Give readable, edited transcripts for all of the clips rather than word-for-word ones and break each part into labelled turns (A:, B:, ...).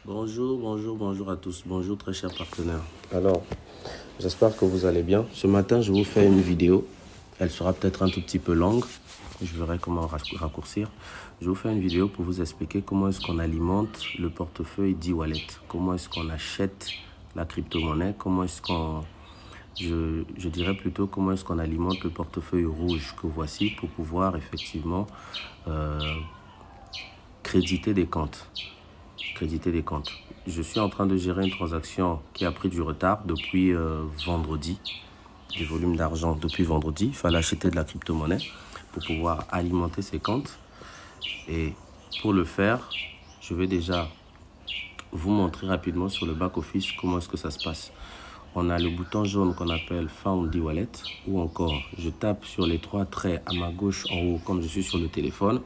A: Bonjour à tous. Bonjour très chers partenaires. Alors, j'espère que vous allez bien. Ce matin, je vous fais une vidéo. Elle sera peut-être un tout petit peu longue. Je verrai comment raccourcir. Je vous fais une vidéo pour vous expliquer comment est-ce qu'on alimente le portefeuille d'e-wallet. Comment est-ce qu'on achète la crypto-monnaie. Comment est-ce qu'on... Je dirais plutôt comment est-ce qu'on alimente le portefeuille rouge que voici pour pouvoir effectivement créditer des comptes. Je suis en train de gérer une transaction qui a pris du retard depuis vendredi, du volume d'argent depuis vendredi. Il fallait acheter de la crypto-monnaie pour pouvoir alimenter ces comptes. Et pour le faire, je vais déjà vous montrer rapidement sur le back-office comment est-ce que ça se passe. On a le bouton jaune qu'on appelle Found e-wallet, ou encore je tape sur les trois traits à ma gauche en haut comme je suis sur le téléphone.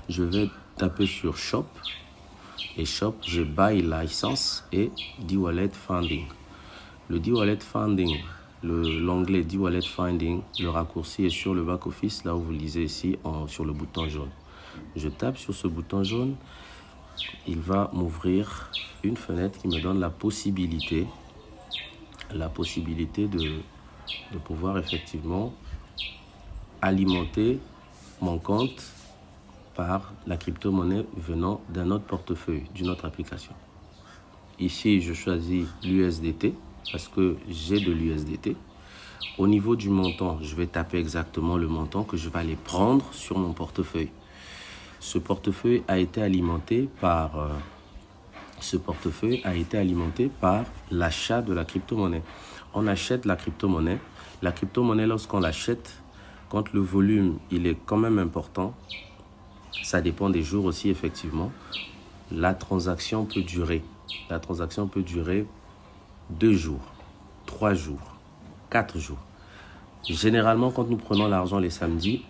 A: Je vais taper sur Shop. Et Shop, j'ai Buy License et d'e-wallet Funding. Le d'e-wallet Funding, l'onglet d'e-wallet Funding, le raccourci est sur le back-office, là où vous lisez ici sur le bouton jaune. Je tape sur ce bouton jaune, il va m'ouvrir une fenêtre qui me donne la possibilité de pouvoir effectivement alimenter mon compte par la crypto-monnaie venant d'un autre portefeuille, d'une autre application. Ici, je choisis l'USDT parce que j'ai de l'USDT. Au niveau du montant, je vais taper exactement le montant que je vais aller prendre sur mon portefeuille. Ce portefeuille a été alimenté par l'achat de la crypto-monnaie. On achète la crypto-monnaie. La crypto-monnaie, lorsqu'on l'achète, quand le volume il est quand même important, ça dépend des jours aussi, effectivement. La transaction peut durer 2 jours, 3 jours, 4 jours. Généralement, quand nous prenons l'argent les samedis,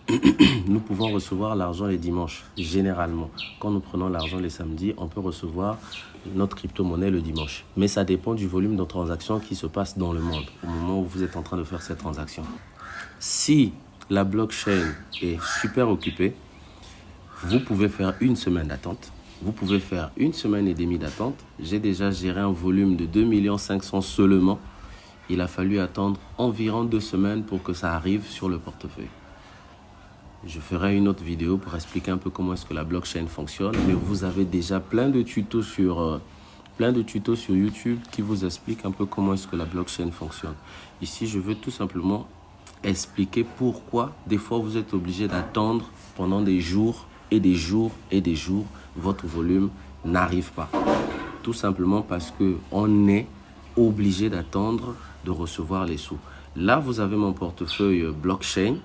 A: nous pouvons recevoir l'argent les dimanches. Généralement, quand nous prenons l'argent les samedis, on peut recevoir notre crypto-monnaie le dimanche. Mais ça dépend du volume de transactions qui se passe dans le monde au moment où vous êtes en train de faire cette transaction. Si la blockchain est super occupée, vous pouvez faire une semaine d'attente. Vous pouvez faire 1 semaine et demie d'attente. J'ai déjà géré un volume de 2 500 000 seulement. Il a fallu attendre environ 2 semaines pour que ça arrive sur le portefeuille. Je ferai une autre vidéo pour expliquer un peu comment est-ce que la blockchain fonctionne. Mais vous avez déjà plein de tutos sur YouTube qui vous expliquent un peu comment est-ce que la blockchain fonctionne. Ici, je veux tout simplement expliquer pourquoi des fois vous êtes obligé d'attendre pendant des jours et des jours et des jours, votre volume n'arrive pas. Tout simplement parce qu'on est obligé d'attendre de recevoir les sous. Là, vous avez mon portefeuille blockchain.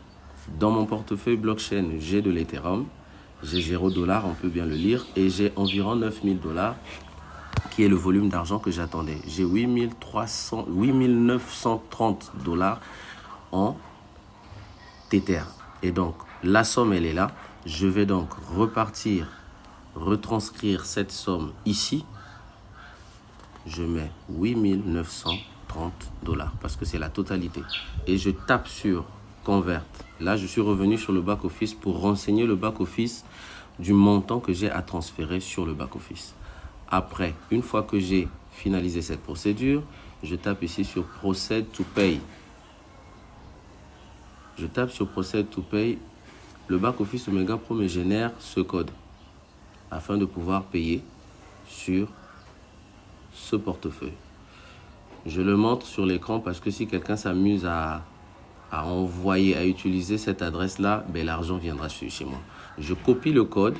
A: Dans mon portefeuille blockchain, j'ai de l'Ethereum. J'ai $0, on peut bien le lire. Et j'ai environ 9 000 $, qui est le volume d'argent que j'attendais. J'ai 8 930 $ en Tether. Et donc, la somme, elle est là. Je vais donc retranscrire cette somme ici. Je mets 8 930 $ parce que c'est la totalité. Et je tape sur Convert. Là, je suis revenu sur le back-office pour renseigner le back-office du montant que j'ai à transférer sur le back-office. Après, une fois que j'ai finalisé cette procédure, je tape ici sur Proceed to Pay. Je tape sur Proceed to Pay. Le back-office Omega Pro me génère ce code afin de pouvoir payer sur ce portefeuille. Je le montre sur l'écran parce que si quelqu'un s'amuse à utiliser cette adresse-là, ben, l'argent viendra chez moi. Je copie le code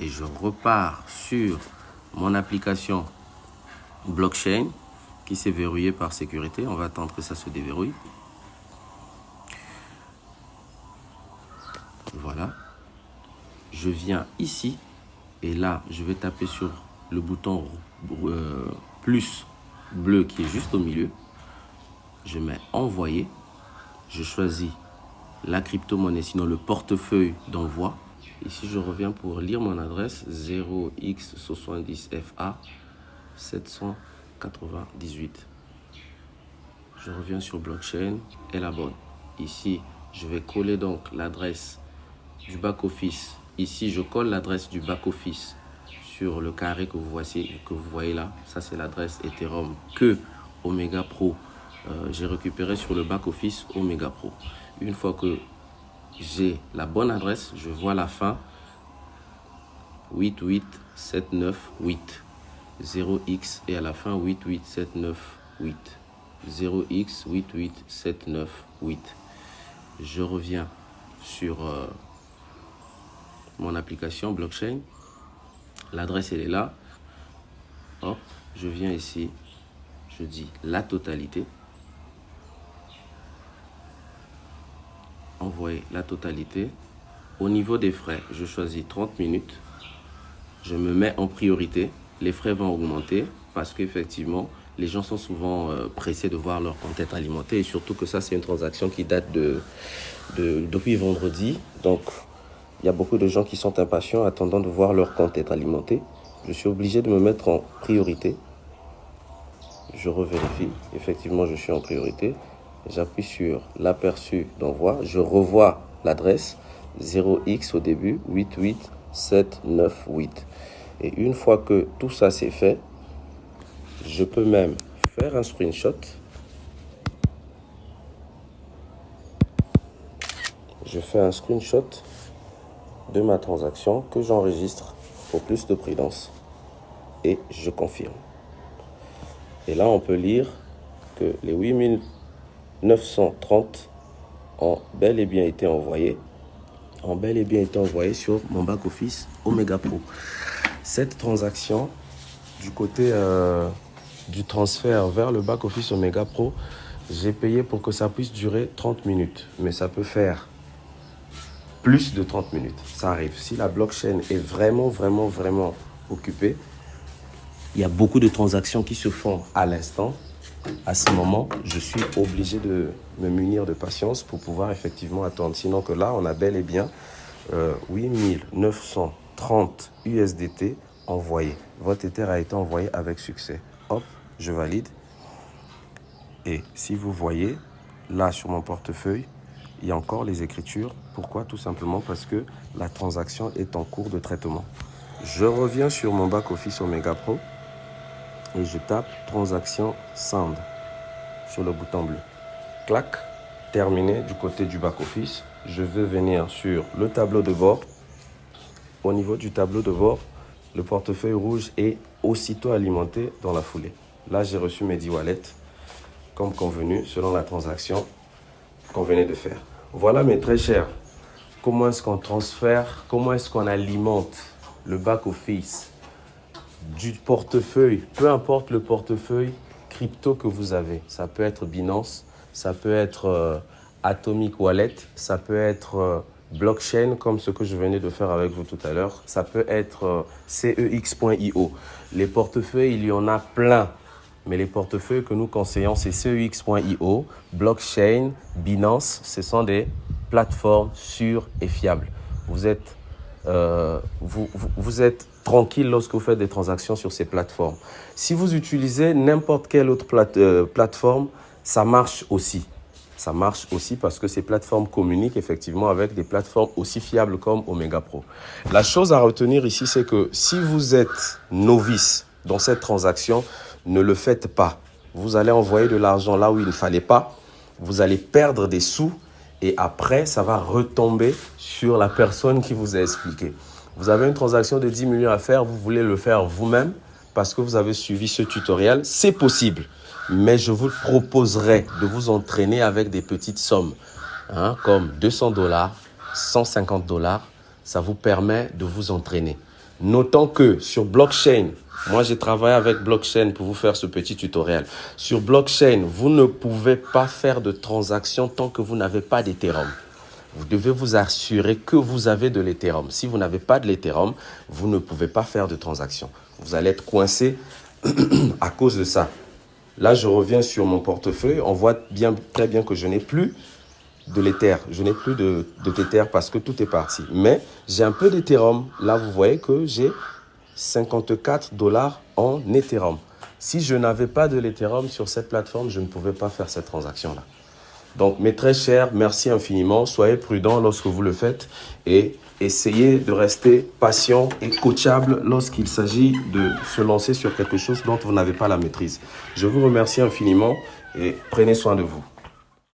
A: et je repars sur mon application blockchain qui s'est verrouillée par sécurité. On va attendre que ça se déverrouille. Voilà. Je viens ici et là, je vais taper sur le bouton plus bleu qui est juste au milieu. Je mets envoyer. Je choisis la crypto-monnaie, sinon le portefeuille d'envoi. Ici, je reviens pour lire mon adresse 0x70fa 798. Je reviens sur blockchain et la bonne. Ici, je vais coller donc l'adresse du back-office Ici, je colle l'adresse du back-office sur le carré que vous voyez là. Ça, c'est l'adresse Ethereum que Omega Pro, j'ai récupéré sur le back-office Omega Pro. Une fois que j'ai la bonne adresse, je vois la fin 88798 0x et à la fin 88798 0x 88798. Je reviens sur mon application blockchain. L'adresse elle est là. Hop, je viens ici, je dis la totalité. Envoyer la totalité. Au niveau des frais, je choisis 30 minutes. Je me mets en priorité. Les frais vont augmenter parce qu'effectivement, les gens sont souvent pressés de voir leur compte être alimenté. Et surtout que ça, c'est une transaction qui date depuis vendredi. Donc, il y a beaucoup de gens qui sont impatients, attendant de voir leur compte être alimenté. Je suis obligé de me mettre en priorité. Je revérifie. Effectivement, je suis en priorité. J'appuie sur l'aperçu d'envoi. Je revois l'adresse 0x au début, 88798. Et une fois que tout ça c'est fait, je peux même faire un screenshot. Je fais un screenshot de ma transaction que j'enregistre pour plus de prudence. Et je confirme. Et là, on peut lire que les 8930 ont bel et bien été envoyés. Sur mon back-office Omega Pro. Cette transaction, du côté du transfert vers le back-office Omega Pro, j'ai payé pour que ça puisse durer 30 minutes. Mais ça peut faire plus de 30 minutes. Ça arrive. Si la blockchain est vraiment occupée, il y a beaucoup de transactions qui se font à l'instant. À ce moment, je suis obligé de me munir de patience pour pouvoir effectivement attendre. Sinon que là, on a bel et bien 8930 USDT envoyés. Votre Ether a été envoyé avec succès. Hop, je valide. Et si vous voyez, là sur mon portefeuille, il y a encore les écritures. Pourquoi? Tout simplement parce que la transaction est en cours de traitement. Je reviens sur mon back-office Omega Pro et je tape transaction send sur le bouton bleu. Clac, terminé du côté du back-office. Je vais venir sur le tableau de bord. Au niveau du tableau de bord, le portefeuille rouge est aussitôt alimenté dans la foulée. Là, j'ai reçu mes 10 wallets comme convenu selon la transaction qu'on venait de faire. Voilà mes très chers, comment est-ce qu'on transfère, comment est-ce qu'on alimente le back-office du portefeuille, peu importe le portefeuille crypto que vous avez. Ça peut être Binance, ça peut être Atomic Wallet, ça peut être blockchain comme ce que je venais de faire avec vous tout à l'heure, ça peut être CEX.io. Les portefeuilles, il y en a plein. Mais les portefeuilles que nous conseillons, c'est CEX.io, blockchain, Binance. Ce sont des plateformes sûres et fiables. Vous êtes tranquille lorsque vous faites des transactions sur ces plateformes. Si vous utilisez n'importe quelle autre plateforme, ça marche aussi. Ça marche aussi parce que ces plateformes communiquent effectivement avec des plateformes aussi fiables comme Omega Pro. La chose à retenir ici, c'est que si vous êtes novice dans cette transaction, ne le faites pas. Vous allez envoyer de l'argent là où il ne fallait pas. Vous allez perdre des sous et après, ça va retomber sur la personne qui vous a expliqué. Vous avez une transaction de 10 millions à faire, vous voulez le faire vous-même parce que vous avez suivi ce tutoriel. C'est possible, mais je vous proposerai de vous entraîner avec des petites sommes, comme $200, $150. Ça vous permet de vous entraîner. Notons que sur blockchain, moi j'ai travaillé avec blockchain pour vous faire ce petit tutoriel. Sur blockchain, vous ne pouvez pas faire de transactions tant que vous n'avez pas d'Ethereum. Vous devez vous assurer que vous avez de l'Ethereum. Si vous n'avez pas de l'Ethereum, vous ne pouvez pas faire de transactions. Vous allez être coincé à cause de ça. Là, je reviens sur mon portefeuille. On voit très bien que je n'ai plus de l'Ether. Je n'ai plus de Tether parce que tout est parti. Mais j'ai un peu d'Ethereum. Là, vous voyez que j'ai $54 en Ethereum. Si je n'avais pas de l'Ethereum sur cette plateforme, je ne pouvais pas faire cette transaction-là. Donc, mes très chers, merci infiniment. Soyez prudents lorsque vous le faites et essayez de rester patient et coachable lorsqu'il s'agit de se lancer sur quelque chose dont vous n'avez pas la maîtrise. Je vous remercie infiniment et prenez soin de vous.